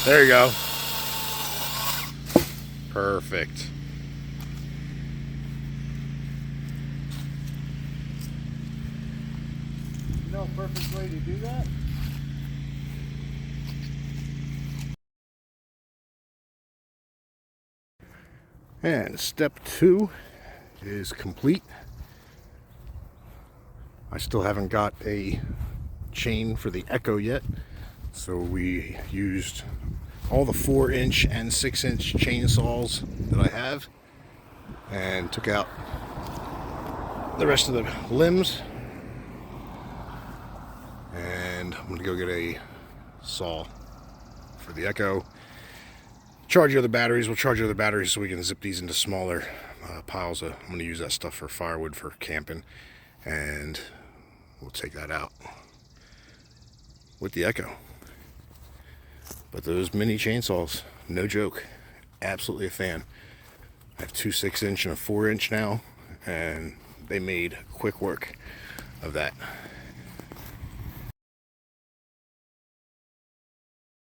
There you go. Perfect. You know a perfect way to do that? And step 2 is complete. I still haven't got a chain for the Echo yet, so we used all the 4-inch and 6-inch chainsaws that I have and took out the rest of the limbs, and I'm gonna go get a saw for the Echo. Charge the other batteries. We'll charge the other batteries so we can zip these into smaller piles. I'm going to use that stuff for firewood for camping, and we'll take that out with the Echo. But those mini chainsaws, no joke, absolutely a fan. I have 2 6-inch and a 4-inch now, and they made quick work of that.